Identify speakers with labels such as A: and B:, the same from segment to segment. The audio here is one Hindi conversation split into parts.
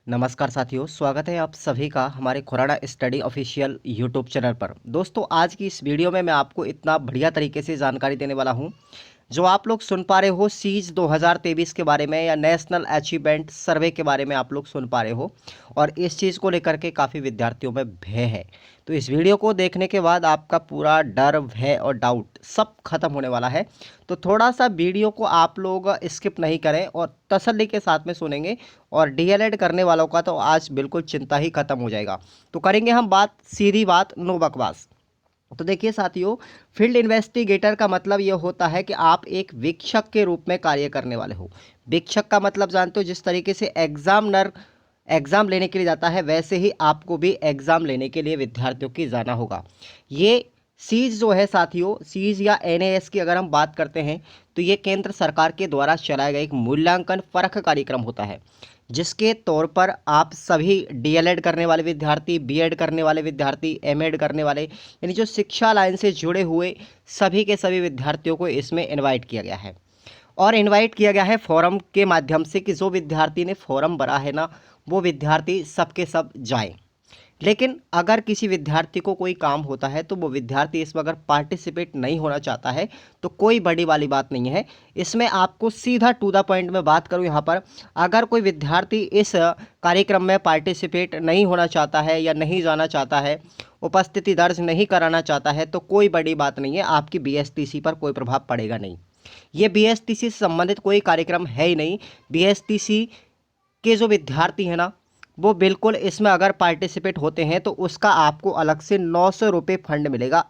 A: नमस्कार साथियों, स्वागत है आप सभी का हमारे Khurana study official YouTube channel पर। दोस्तों, आज की इस वीडियो में मैं आपको इतना बढ़िया तरीके से जानकारी देने वाला हूं जो आप लोग सुन पा रहे हो सीज 2023 के बारे में या नेशनल अचीवमेंट सर्वे के बारे में आप लोग सुन पा रहे हो। और इस चीज़ को लेकर के काफ़ी विद्यार्थियों में भय है। तो इस वीडियो को देखने के बाद आपका पूरा डर, भय और डाउट सब खत्म होने वाला है। तो थोड़ा सा वीडियो को आप लोग स्किप नहीं करें और तसल्ली के साथ में सुनेंगे। और डीएलएड करने वालों का तो आज बिल्कुल चिंता ही खत्म हो जाएगा। तो करेंगे हम बात, सीधी बात, नो बकवास। तो देखिए साथियों, फील्ड इन्वेस्टिगेटर का मतलब ये होता है कि आप एक वीक्षक के रूप में कार्य करने वाले हो। वीक्षक का मतलब जानते हो, जिस तरीके से एग्जामिनर एग्ज़ाम लेने के लिए जाता है वैसे ही आपको भी एग्ज़ाम लेने के लिए विद्यार्थियों की जाना होगा। ये सीज जो है साथियों, सीज या एनएएस की अगर हम बात करते हैं तो ये केंद्र सरकार के द्वारा चलाया गया एक मूल्यांकन परख कार्यक्रम होता है, जिसके तौर पर आप सभी डीएलएड करने वाले विद्यार्थी, बीएड करने वाले विद्यार्थी, एमएड करने वाले, यानी जो शिक्षा लाइन से जुड़े हुए सभी के सभी विद्यार्थियों को इसमें इनवाइट किया गया है। और इनवाइट किया गया है फॉरम के माध्यम से कि जो विद्यार्थी ने फॉरम भरा है ना, वो विद्यार्थी सबके सब जाए। लेकिन अगर किसी विद्यार्थी को कोई काम होता है तो वो विद्यार्थी इसमें अगर पार्टिसिपेट नहीं होना चाहता है तो कोई बड़ी वाली बात नहीं है। इसमें आपको सीधा टू द पॉइंट में बात करूं यहाँ पर, अगर कोई विद्यार्थी इस कार्यक्रम में पार्टिसिपेट नहीं होना चाहता है या नहीं जाना चाहता है, उपस्थिति दर्ज नहीं कराना चाहता है, तो कोई बड़ी बात नहीं है, आपकी बीएसटीसी पर कोई प्रभाव पड़ेगा नहीं। ये बीएसटीसी से संबंधित कोई कार्यक्रम है ही नहीं। बीएसटीसी के जो विद्यार्थी हैं ना, वो बिल्कुल इसमें अगर पार्टिसिपेट होते हैं तो उसका आपको अलग से 900 रुपये फंड मिलेगा।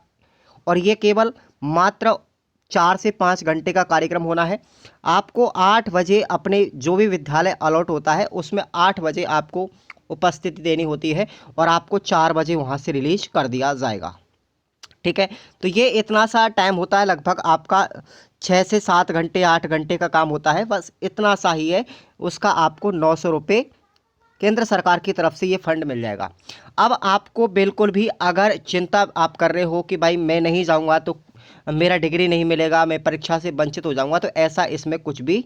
A: और ये केवल मात्र 4 से 5 घंटे का कार्यक्रम होना है। आपको 8 बजे अपने जो भी विद्यालय अलॉट होता है उसमें 8 बजे आपको उपस्थिति देनी होती है और आपको 4 बजे वहाँ से रिलीज कर दिया जाएगा। ठीक है, तो ये इतना सा टाइम होता है, लगभग आपका 6 से 7 घंटे, 8 घंटे का काम होता है, बस इतना सा ही है। उसका आपको 900 रुपये केंद्र सरकार की तरफ से ये फंड मिल जाएगा। अब आपको बिल्कुल भी अगर चिंता आप कर रहे हो कि भाई मैं नहीं जाऊंगा तो मेरा डिग्री नहीं मिलेगा, मैं परीक्षा से वंचित हो जाऊंगा, तो ऐसा इसमें कुछ भी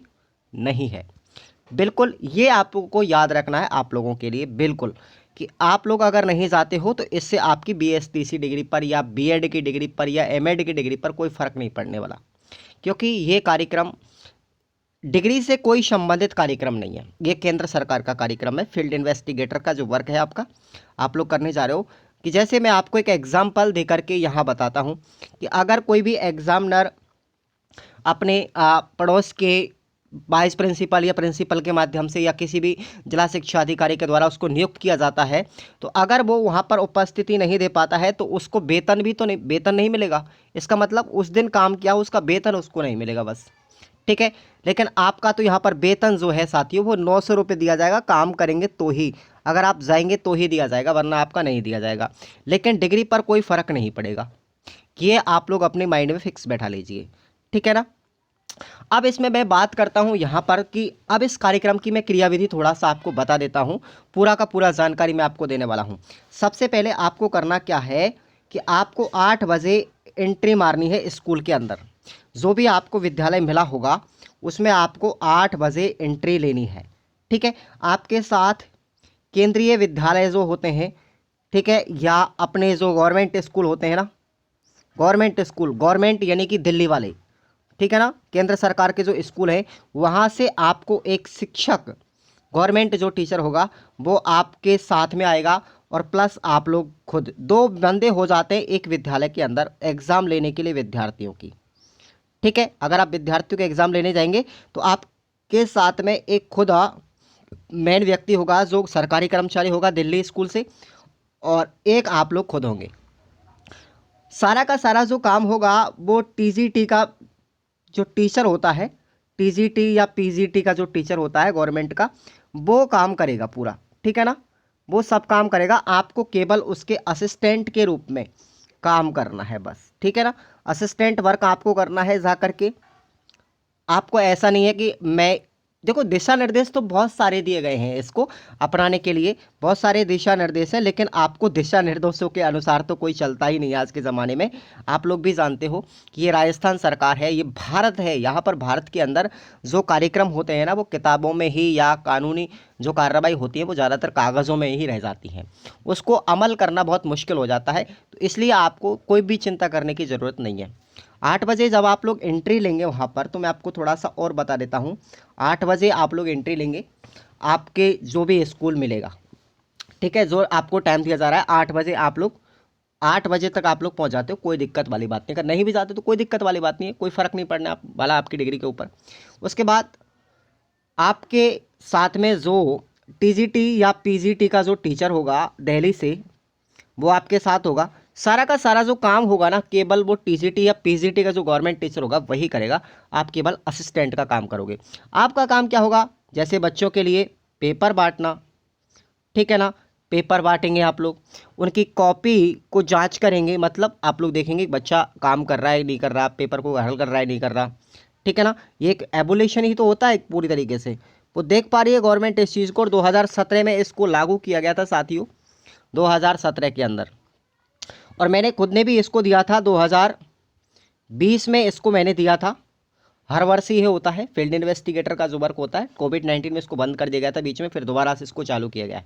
A: नहीं है। बिल्कुल ये आपको याद रखना है आप लोगों के लिए, बिल्कुल, कि आप लोग अगर नहीं जाते हो तो इससे आपकी बीएसटीसी डिग्री पर या बीएड की डिग्री पर या एमएड की डिग्री पर कोई फ़र्क नहीं पड़ने वाला। क्योंकि ये कार्यक्रम डिग्री से कोई संबंधित कार्यक्रम नहीं है, ये केंद्र सरकार का कार्यक्रम है। फील्ड इन्वेस्टिगेटर का जो वर्क है आपका, आप लोग करने जा रहे हो, कि जैसे मैं आपको एक एग्जाम्पल दे करके यहाँ बताता हूँ कि अगर कोई भी एग्जामिनर अपने पड़ोस के वाइस प्रिंसिपल या प्रिंसिपल के माध्यम से या किसी भी जिला शिक्षा अधिकारी के द्वारा उसको नियुक्त किया जाता है, तो अगर वो वहाँ पर उपस्थिति नहीं दे पाता है तो उसको वेतन नहीं मिलेगा। इसका मतलब उस दिन काम किया, उसका वेतन उसको नहीं मिलेगा बस। ठीक है, लेकिन आपका तो यहाँ पर वेतन जो है साथियों वो 900 रुपये दिया जाएगा। काम करेंगे तो ही, अगर आप जाएंगे तो ही दिया जाएगा, वरना आपका नहीं दिया जाएगा। लेकिन डिग्री पर कोई फ़र्क नहीं पड़ेगा, ये आप लोग अपने माइंड में फिक्स बैठा लीजिए। ठीक है ना। अब इसमें मैं बात करता हूँ यहाँ पर कि अब इस कार्यक्रम की मैं क्रियाविधि थोड़ा सा आपको बता देता हूँ। पूरा का पूरा जानकारी मैं आपको देने वाला हूँ। सबसे पहले आपको करना क्या है कि आपको 8 बजे एंट्री मारनी है स्कूल के अंदर। जो भी आपको विद्यालय मिला होगा उसमें आपको 8 बजे एंट्री लेनी है। ठीक है, आपके साथ केंद्रीय विद्यालय जो होते हैं, ठीक है, या अपने जो गवर्नमेंट स्कूल होते हैं ना, गवर्नमेंट स्कूल, गवर्नमेंट यानी कि दिल्ली वाले, ठीक है ना, केंद्र सरकार के जो स्कूल हैं वहाँ से आपको एक शिक्षक, गवर्नमेंट जो टीचर होगा वो आपके साथ में आएगा। और प्लस आप लोग खुद, 2 बंदे हो जाते हैं एक विद्यालय के अंदर एग्ज़ाम लेने के लिए विद्यार्थियों की। ठीक है, अगर आप विद्यार्थियों के एग्ज़ाम लेने जाएंगे तो आपके साथ में एक खुद मेन व्यक्ति होगा जो सरकारी कर्मचारी होगा दिल्ली स्कूल से, और एक आप लोग खुद होंगे। सारा का सारा जो काम होगा वो टीजीटी का जो टीचर होता है, टीजीटी या पीजीटी का जो टीचर होता है गवर्नमेंट का, वो काम करेगा पूरा। ठीक है ना, वो सब काम करेगा। आपको केवल उसके असिस्टेंट के रूप में काम करना है बस। ठीक है ना, असिस्टेंट वर्क आपको करना है जा करके। आपको ऐसा नहीं है कि मैं देखो दिशा निर्देश तो बहुत सारे दिए गए हैं, इसको अपनाने के लिए बहुत सारे दिशा निर्देश हैं, लेकिन आपको दिशा निर्देशों के अनुसार तो कोई चलता ही नहीं है आज के ज़माने में। आप लोग भी जानते हो कि ये राजस्थान सरकार है, ये भारत है, यहाँ पर भारत के अंदर जो कार्यक्रम होते हैं ना वो किताबों में ही, या कानूनी जो कार्रवाई होती है वो ज़्यादातर कागज़ों में ही रह जाती हैं, उसको अमल करना बहुत मुश्किल हो जाता है। तो इसलिए आपको कोई भी चिंता करने की ज़रूरत नहीं है। 8 बजे जब आप लोग एंट्री लेंगे वहाँ पर, तो मैं आपको थोड़ा सा और बता देता हूँ। 8 बजे आप लोग एंट्री लेंगे, आपके जो भी स्कूल मिलेगा, ठीक है, जो आपको टाइम दिया जा रहा है 8 बजे, आप लोग 8 बजे तक आप लोग पहुँच जाते हो, कोई दिक्कत वाली बात नहीं। अगर नहीं भी जाते तो कोई दिक्कत वाली बात नहीं है, कोई फ़र्क नहीं पड़ना वाला आपकी डिग्री के ऊपर। उसके बाद आपके साथ में जो टीजीटी या पीजीटी का जो टीचर होगा दिल्ली से, वो आपके साथ होगा। सारा का सारा जो काम होगा ना, केवल वो टीजीटी या पीजीटी का जो गवर्नमेंट टीचर होगा वही करेगा, आप केवल असिस्टेंट का काम करोगे। आपका काम क्या होगा, जैसे बच्चों के लिए पेपर बांटना, ठीक है ना, पेपर बांटेंगे आप लोग, उनकी कॉपी को जांच करेंगे, मतलब आप लोग देखेंगे कि बच्चा काम कर रहा है नहीं कर रहा, पेपर को हल कर रहा है नहीं कर रहा, ठीक है ना। ये एक एबोलिशन ही तो होता है पूरी तरीके से, वो देख पा रही है गवर्नमेंट इस चीज़ को। और 2017 में इसको लागू किया गया था साथियों, 2017 के अंदर। और मैंने खुद ने भी इसको दिया था 2020 में, इसको मैंने दिया था। हर वर्ष ही होता है, फील्ड इन्वेस्टिगेटर का जो वर्क होता है, कोविड-19 में इसको बंद कर दिया गया था बीच में, फिर दोबारा से इसको चालू किया गया है,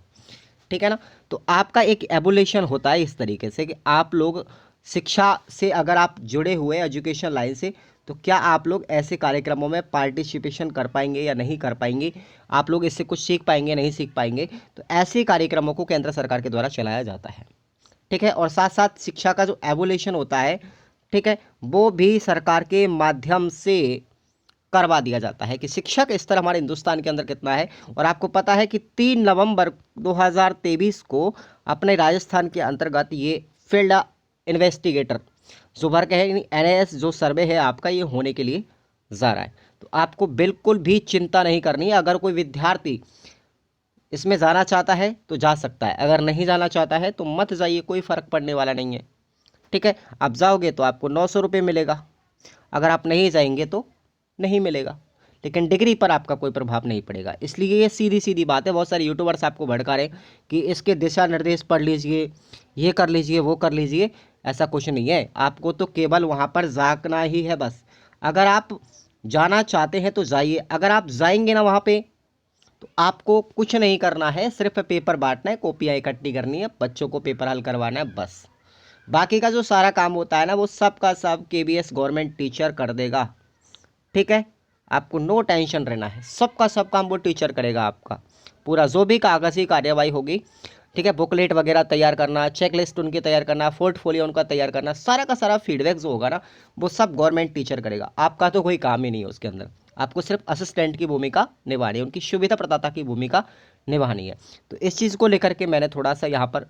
A: ठीक है ना। तो आपका एक एबोल्यूशन होता है इस तरीके से कि आप लोग शिक्षा से अगर आप जुड़े हुए एजुकेशन लाइन से, तो क्या आप लोग ऐसे कार्यक्रमों में पार्टिसिपेशन कर पाएंगे या नहीं कर पाएंगे, आप लोग इससे कुछ सीख पाएंगे नहीं सीख पाएंगे। तो ऐसे कार्यक्रमों को केंद्र सरकार के द्वारा चलाया जाता है, ठीक है। और साथ साथ शिक्षा का जो एवोल्यूशन होता है, ठीक है, वो भी सरकार के माध्यम से करवा दिया जाता है कि शिक्षा का स्तर हमारे हिंदुस्तान के अंदर कितना है। और आपको पता है कि 3 नवंबर 2023 को अपने राजस्थान के अंतर्गत ये फील्ड इन्वेस्टिगेटर जो वर्क है, एनआईएस जो सर्वे है आपका, ये होने के लिए जा रहा है। तो आपको बिल्कुल भी चिंता नहीं करनी है। अगर कोई विद्यार्थी इसमें जाना चाहता है तो जा सकता है, अगर नहीं जाना चाहता है तो मत जाइए, कोई फ़र्क पड़ने वाला नहीं है, ठीक है। आप जाओगे तो आपको 900 रुपये मिलेगा, अगर आप नहीं जाएंगे तो नहीं मिलेगा, लेकिन डिग्री पर आपका कोई प्रभाव नहीं पड़ेगा। इसलिए ये सीधी सीधी बात है। बहुत सारे यूट्यूबर्स आपको भड़का रहे हैं कि इसके दिशा निर्देश पढ़ लीजिए, ये कर लीजिए, वो कर लीजिए, ऐसा कुछ नहीं है। आपको तो केवल वहाँ पर जाना ही है बस। अगर आप जाना चाहते हैं तो जाइए, अगर आप जाएंगे ना वहाँ पे, तो आपको कुछ नहीं करना है, सिर्फ पेपर बांटना है, कॉपियाँ इकट्ठी करनी है, बच्चों को पेपर हल करवाना है बस। बाकी का जो सारा काम होता है ना, वो सब का सब केबीएस गवर्नमेंट टीचर कर देगा, ठीक है। आपको नो टेंशन रहना है, सबका सब काम वो टीचर करेगा आपका। पूरा जो भी कागज़ी कार्यवाही होगी, ठीक है, बुकलेट वगैरह तैयार करना, चेक लिस्ट उनकी तैयार करना, पोर्टफोलियो उनका तैयार करना, सारा का सारा फीडबैक जो होगा ना, वो सब गवर्नमेंट टीचर करेगा। आपका तो कोई काम ही नहीं है उसके अंदर, आपको सिर्फ असिस्टेंट की भूमिका निभानी है, उनकी सुविधा प्रदाता की भूमिका निभानी है। तो इस चीज़ को लेकर के मैंने थोड़ा सा यहाँ पर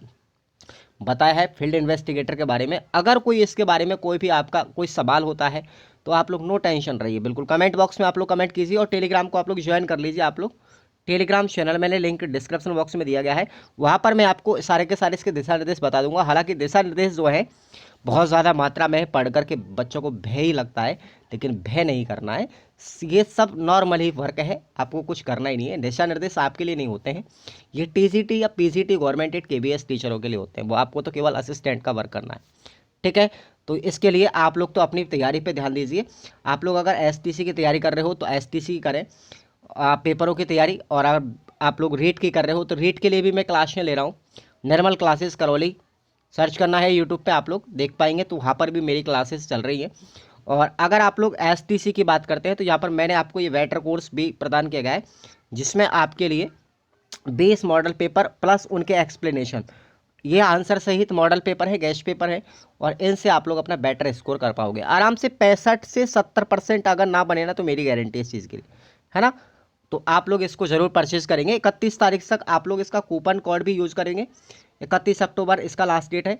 A: बताया है फील्ड इन्वेस्टिगेटर के बारे में। अगर कोई इसके बारे में कोई भी आपका कोई सवाल होता है तो आप लोग नो टेंशन रहिए, बिल्कुल कमेंट बॉक्स में आप लोग कमेंट कीजिए। और टेलीग्राम को आप लोग ज्वाइन कर लीजिए। आप लोग टेलीग्राम चैनल मैंने लिंक डिस्क्रिप्शन बॉक्स में दिया गया है, वहाँ पर मैं आपको सारे के सारे इसके दिशा निर्देश बता दूंगा। हालांकि दिशा निर्देश जो है बहुत ज़्यादा मात्रा में है, पढ़ करके बच्चों को भय ही लगता है, लेकिन भय नहीं करना है। ये सब नॉर्मल ही वर्क है, आपको कुछ करना ही नहीं है। दिशा निर्देश आपके लिए नहीं होते हैं, ये टीजीटी या पीजीटी गवर्नमेंट केबीएस टीचरों के लिए होते हैं, वो आपको तो केवल असिस्टेंट का वर्क करना है, ठीक है। तो इसके लिए आप लोग तो अपनी तैयारी पे ध्यान दीजिए। आप लोग अगर एसटीसी की तैयारी कर रहे हो तो एसटीसी करें, पेपरों की तैयारी। और अगर आप लोग रीट की कर रहे हो तो रीट के लिए भी मैं क्लासें ले रहा हूँ, नॉर्मल क्लासेस करौली, सर्च करना है यूट्यूब पे, आप लोग देख पाएंगे, तो वहाँ पर भी मेरी क्लासेस चल रही हैं। और अगर आप लोग एसटीसी की बात करते हैं तो यहाँ पर मैंने आपको ये वेटर कोर्स भी प्रदान किया गया है, जिसमें आपके लिए 20 मॉडल पेपर प्लस उनके एक्सप्लेनेशन, ये आंसर सहित मॉडल पेपर है, गेस्ट पेपर है, और इनसे आप लोग अपना बेटर स्कोर कर पाओगे आराम से। 65 से 70% अगर ना बने ना तो मेरी गारंटी इस चीज़ के लिए, है ना। तो आप लोग इसको ज़रूर परचेज करेंगे। 31 तारीख तक आप लोग इसका कूपन कोड भी यूज़ करेंगे। 31 अक्टूबर इसका लास्ट डेट है,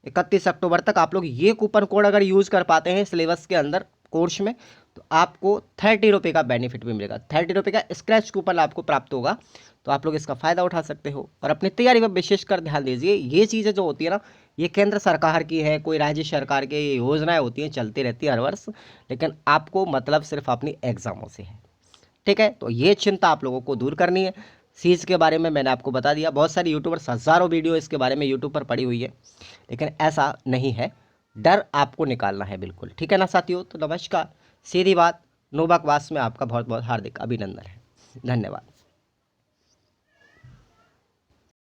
A: 31 अक्टूबर तक आप लोग ये कूपन कोड अगर यूज़ कर पाते हैं सिलेबस के अंदर कोर्स में, तो आपको 30 रुपये का बेनिफिट भी मिलेगा, 30 रुपये का स्क्रैच कूपन आपको प्राप्त होगा। तो आप लोग इसका फ़ायदा उठा सकते हो। और अपनी तैयारी पर विशेषकर ध्यान दीजिए। ये चीज़ें जो होती है ना, ये केंद्र सरकार की है, कोई राज्य सरकार की योजनाएं होती हैं, चलती रहती है हर वर्ष, लेकिन आपको मतलब सिर्फ अपनी एग्ज़ामों से है, ठीक है, तो ये चिंता आप लोगों को दूर करनी है। सीज के बारे में मैंने आपको बता दिया, बहुत सारे यूट्यूबर्स, हज़ारों वीडियो इसके बारे में यूट्यूब पर पड़ी हुई है, लेकिन ऐसा नहीं है। डर आपको निकालना है बिल्कुल, ठीक है ना साथियों। तो नमस्कार, सीधी बात, नो बकवास में आपका बहुत बहुत हार्दिक अभिनंदन है। धन्यवाद।